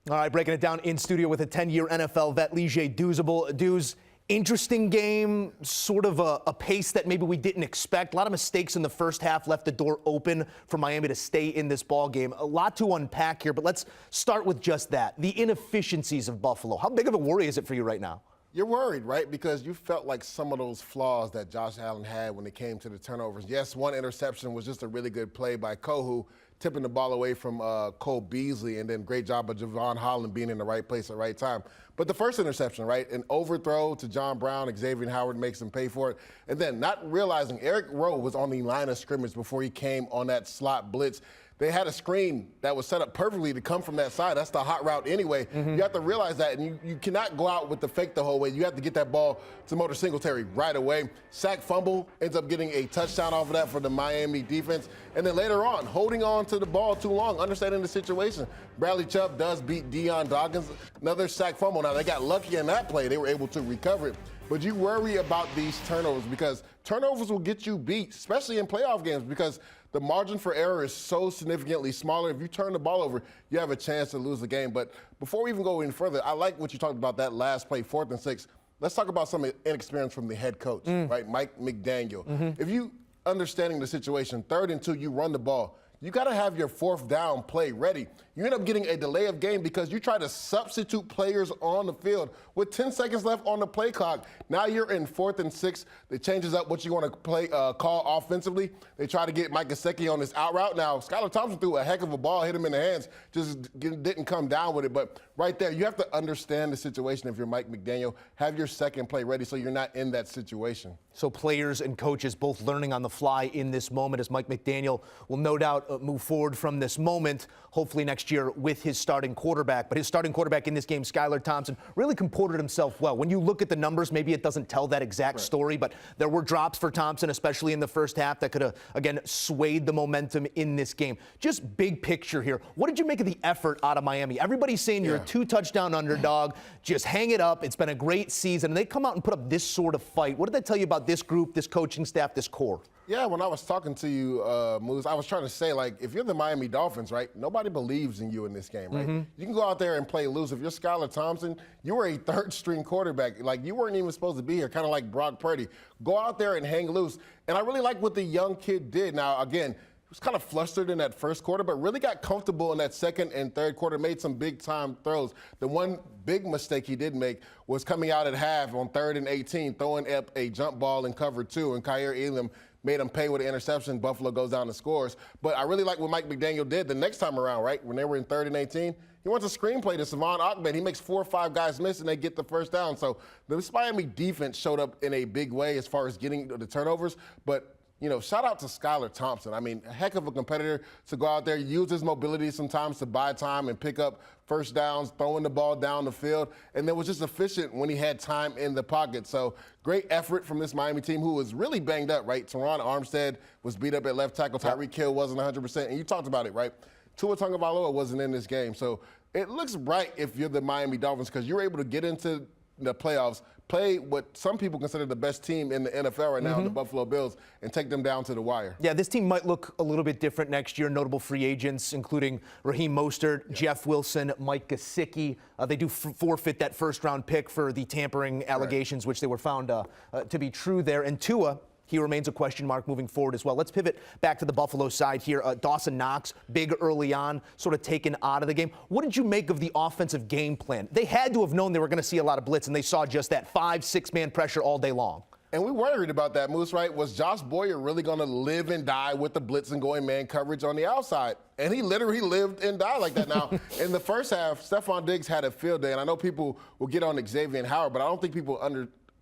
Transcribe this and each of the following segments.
All right, breaking it down in studio with a 10-year NFL vet, Douzable. Dooz, interesting game, sort of a pace that maybe we didn't expect. A lot of mistakes in the first half left the door open for Miami to stay in this ball game. A lot to unpack here, but let's start with just that, the inefficiencies of Buffalo. How big of a worry is it for you right now? You're worried, right? Because you felt like some of those flaws that Josh Allen had when it came to the turnovers. Yes, one interception was just a really good play by Kohu, tipping the ball away from Cole Beasley, and then great job of Javon Holland being in the right place at the right time. But the first interception, right, an overthrow to John Brown, Xavier Howard makes him pay for it. And then not realizing Eric Rowe was on the line of scrimmage before he came on that slot blitz. They had a screen that was set up perfectly to come from that side. That's the hot route anyway. You have to realize that, and you cannot go out with the fake the whole way. You have to get that ball to Motor Singletary right away. Sack fumble, ends up getting a touchdown off of that for the Miami defense. And then later on, holding on to the ball too long, understanding the situation. Bradley Chubb does beat Deion Dawkins. Another sack fumble. Now, they got lucky in that play. They were able to recover it. But you worry about these turnovers because turnovers will get you beat, especially in playoff games, because the margin for error is so significantly smaller. If you turn the ball over, you have a chance to lose the game. But before we even go any further, I like what you talked about that last play, 4th and 6. Let's talk about some inexperience from the head coach, right, Mike McDaniel. If you understanding the situation, 3rd and 2, you run the ball. You got to have your 4th down play ready. You end up getting a delay of game because you try to substitute players on the field with 10 seconds left on the play clock. Now you're in 4th and 6. It changes up what you want to play call offensively. They try to get Mike Gesicki on this out route. Now, Skylar Thompson threw a heck of a ball, hit him in the hands, just didn't come down with it. But right there, you have to understand the situation if you're Mike McDaniel. Have your 2nd play ready so you're not in that situation. So players and coaches both learning on the fly in this moment as Mike McDaniel will no doubt move forward from this moment, hopefully next year with his starting quarterback. But his starting quarterback in this game, Skylar Thompson, really comported himself well. When you look at the numbers, maybe it doesn't tell that exact story, but there were drops for Thompson, especially in the first half, that could have, again, swayed the momentum in this game. Just big picture here. What did you make of the effort out of Miami? Everybody's saying you're a 2-touchdown underdog. Just hang it up. It's been a great season. And they come out and put up this sort of fight. What did that tell you about this group, this coaching staff, this core? Yeah, when I was talking to you, Moose, I was trying to say, like, if you're the Miami Dolphins, right, nobody believes in you in this game, right? You can go out there and play loose. If you're Skylar Thompson, you were a 3rd-string quarterback. Like, you weren't even supposed to be here, kind of like Brock Purdy. Go out there and hang loose. And I really like what the young kid did. Now, again, he was kind of flustered in that first quarter, but really got comfortable in that 2nd and 3rd quarter, made some big-time throws. The one big mistake he did make was coming out at half on 3rd and 18, throwing up a jump ball in cover 2, and Kyer Elam made him pay with an interception. Buffalo goes down and scores. But I really like what Mike McDaniel did the next time around, right? When they were in 3rd and 18, he wants a screenplay to Savon Ahmed. He makes 4 or 5 guys miss, and they get the 1st down. So the Miami defense showed up in a big way as far as getting the turnovers. But you know, shout out to Skylar Thompson. I mean, a heck of a competitor to go out there, use his mobility sometimes to buy time and pick up 1st downs, throwing the ball down the field, and then was just efficient when he had time in the pocket. So great effort from this Miami team who was really banged up, right? Teron Armstead was beat up at left tackle. Tyreek Hill wasn't 100%, and you talked about it, right? Tua Tagovailoa wasn't in this game. So it looks bright if you're the Miami Dolphins because you're able to get into the playoffs, play what some people consider the best team in the NFL right now, the Buffalo Bills, and take them down to the wire. Yeah, this team might look a little bit different next year. Notable free agents, including Raheem Mostert, Jeff Wilson, Mike Gesicki. They do forfeit that 1st-round pick for the tampering allegations, which they were found to be true there. And Tua, he remains a question mark moving forward as well. Let's pivot back to the Buffalo side here. Dawson Knox, big early on, sort of taken out of the game. What did you make of the offensive game plan? They had to have known they were going to see a lot of blitz, and they saw just that 5-6-man pressure all day long. And we worried about that, Moose, right? Was Josh Boyer really going to live and die with the blitz and going man coverage on the outside? And he literally lived and died like that. Now, in the first half, Stephon Diggs had a field day, and I know people will get on Xavier Howard, but I don't think people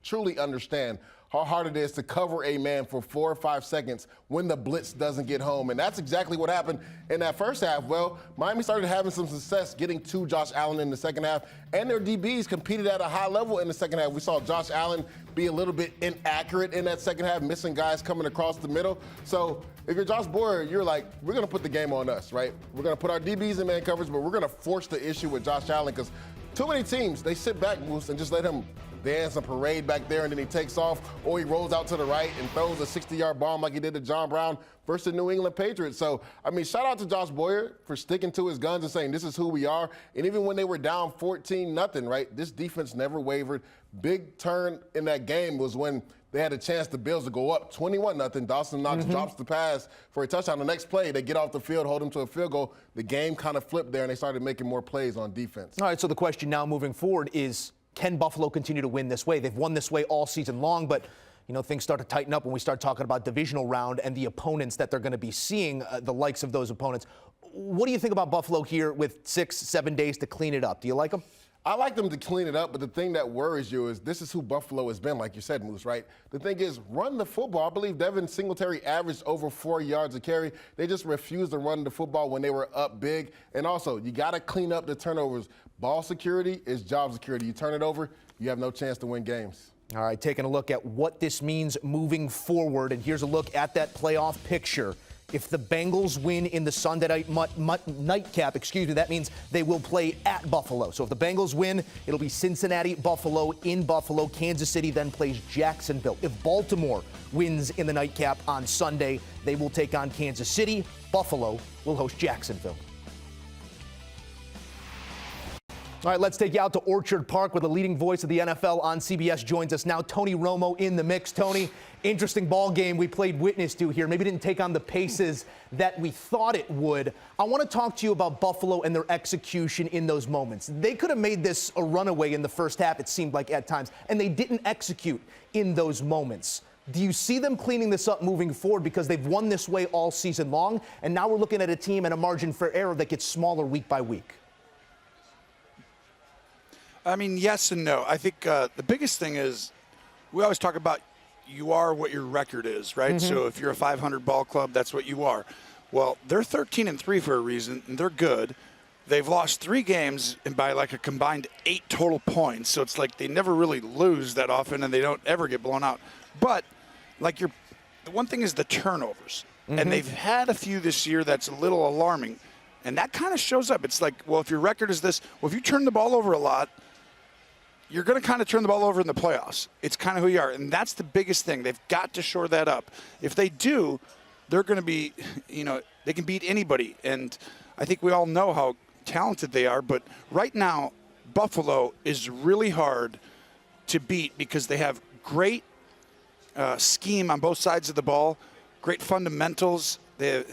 truly understand how hard it is to cover a man for 4 or 5 seconds when the blitz doesn't get home. And that's exactly what happened in that first half. Well, Miami started having some success getting to Josh Allen in the second half, and their DBs competed at a high level in the second half. We saw Josh Allen be a little bit inaccurate in that second half, missing guys coming across the middle. So if you're Josh Boyer, you're like, we're going to put the game on us, right? We're going to put our DBs in man coverage, but we're going to force the issue with Josh Allen because Too many teams, they sit back, Moose, and just let him dance and parade back there, and then he takes off, or he rolls out to the right and throws a 60-yard bomb like he did to John Brown versus the New England Patriots. So, I mean, shout out to Josh Boyer for sticking to his guns and saying this is who we are. And even when they were down 14-0, right, this defense never wavered. Big turn in that game was when they had a chance, the Bills, to go up 21-0. Dawson Knox drops the pass for a touchdown. The next play, they get off the field, hold him to a field goal. The game kind of flipped there, and they started making more plays on defense. All right, so the question now moving forward is, can Buffalo continue to win this way? They've won this way all season long, but things start to tighten up when we start talking about divisional round and the opponents that they're going to be seeing, the likes of those opponents. What do you think about Buffalo here with 6-7 days to clean it up? Do you like them? I like them to clean it up, but the thing that worries you is this is who Buffalo has been, like you said, Moose, right? The thing is, run the football. I believe Devin Singletary averaged over 4 yards a carry. They just refused to run the football when they were up big. And also, you got to clean up the turnovers. Ball security is job security. You turn it over, you have no chance to win games. All right, taking a look at what this means moving forward, and here's a look at that playoff picture. If the Bengals win in the Sunday night nightcap, that means they will play at Buffalo. So if the Bengals win, it'll be Cincinnati, Buffalo, in Buffalo. Kansas City then plays Jacksonville. If Baltimore wins in the nightcap on Sunday, they will take on Kansas City. Buffalo will host Jacksonville. All right, let's take you out to Orchard Park, where the leading voice of the NFL on CBS joins us now. Tony Romo in the mix. Tony, interesting ball game we played witness to here. Maybe didn't take on the paces that we thought it would. I want to talk to you about Buffalo and their execution in those moments. They could have made this a runaway in the first half, it seemed like at times, and they didn't execute in those moments. Do you see them cleaning this up moving forward, because they've won this way all season long, and now we're looking at a team and a margin for error that gets smaller week by week? I mean, yes and no. I think the biggest thing is we always talk about you are what your record is, right? So if you're a 500 ball club, that's what you are. Well, they're 13-3 for a reason, and they're good. They've lost 3 games and by like a combined 8 total points. So it's like they never really lose that often, and they don't ever get blown out. But like the one thing is the turnovers, and they've had a few this year that's a little alarming, and that kind of shows up. It's like, well, if your record is this, well, if you turn the ball over a lot, you're going to kind of turn the ball over in the playoffs. It's kind of who you are, and that's the biggest thing. They've got to shore that up. If they do, they're going to be, they can beat anybody, and I think we all know how talented they are, but right now, Buffalo is really hard to beat because they have great scheme on both sides of the ball, great fundamentals. They're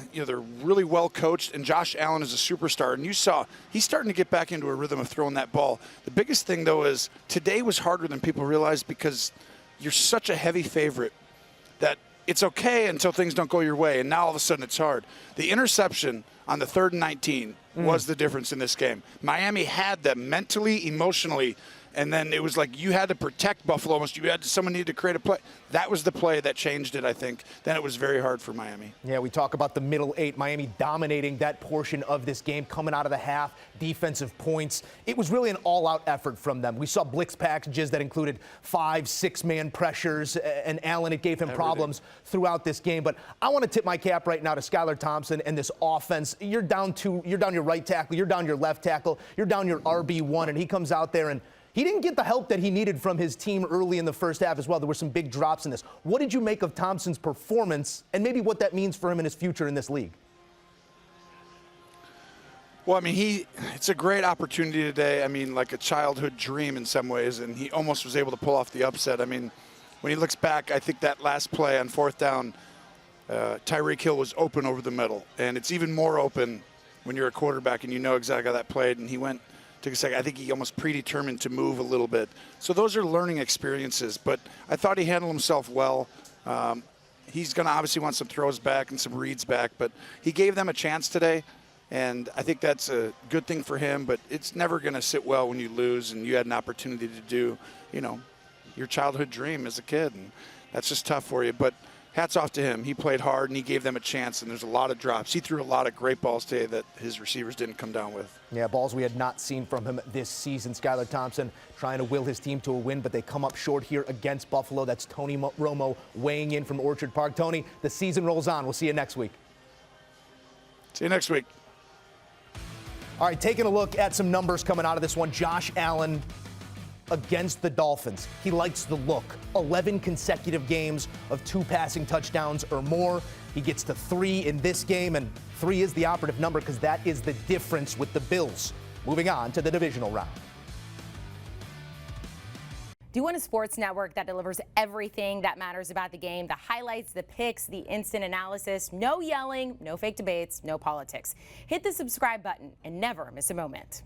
really well coached, and Josh Allen is a superstar. And you saw he's starting to get back into a rhythm of throwing that ball. The biggest thing, though, is today was harder than people realized because you're such a heavy favorite that it's okay until things don't go your way, and now all of a sudden it's hard. The interception on the 3rd and 19 was the difference in this game. Miami had them mentally, emotionally, and then it was like you had to protect Buffalo almost. Someone needed to create a play. That was the play that changed it, I think. Then it was very hard for Miami. Yeah, we talk about the middle 8, Miami dominating that portion of this game, coming out of the half, defensive points. It was really an all-out effort from them. We saw blitz packages that included 5, 6-man pressures, and Allen, it gave him problems throughout this game. But I want to tip my cap right now to Skylar Thompson and this offense. You're down your right tackle, you're down your left tackle, you're down your RB1, and he comes out there and he didn't get the help that he needed from his team early in the first half as well. There were some big drops in this. What did you make of Thompson's performance and maybe what that means for him in his future in this league? Well, I mean, it's a great opportunity today. I mean, like a childhood dream in some ways, and he almost was able to pull off the upset. I mean, when he looks back, I think that last play on 4th down, Tyreek Hill was open over the middle, and it's even more open when you're a quarterback and you know exactly how that played, and he took a second. I think he almost predetermined to move a little bit. So those are learning experiences, but I thought he handled himself well. He's going to obviously want some throws back and some reads back, but he gave them a chance today, and I think that's a good thing for him, but it's never going to sit well when you lose and you had an opportunity to do, your childhood dream as a kid, and that's just tough for you. But hats off to him. He played hard, and he gave them a chance, and there's a lot of drops. He threw a lot of great balls today that his receivers didn't come down with. Yeah, balls we had not seen from him this season. Skylar Thompson trying to will his team to a win, but they come up short here against Buffalo. That's Tony Romo weighing in from Orchard Park. Tony, the season rolls on. We'll see you next week. See you next week. All right, taking a look at some numbers coming out of this one. Josh Allen against the Dolphins. He likes the look. 11 consecutive games of 2 passing touchdowns or more. He gets to 3 in this game, and 3 is the operative number because that is the difference with the Bills. Moving on to the divisional round. Do you want a sports network that delivers everything that matters about the game? The highlights, the picks, the instant analysis, no yelling, no fake debates, no politics. Hit the subscribe button and never miss a moment.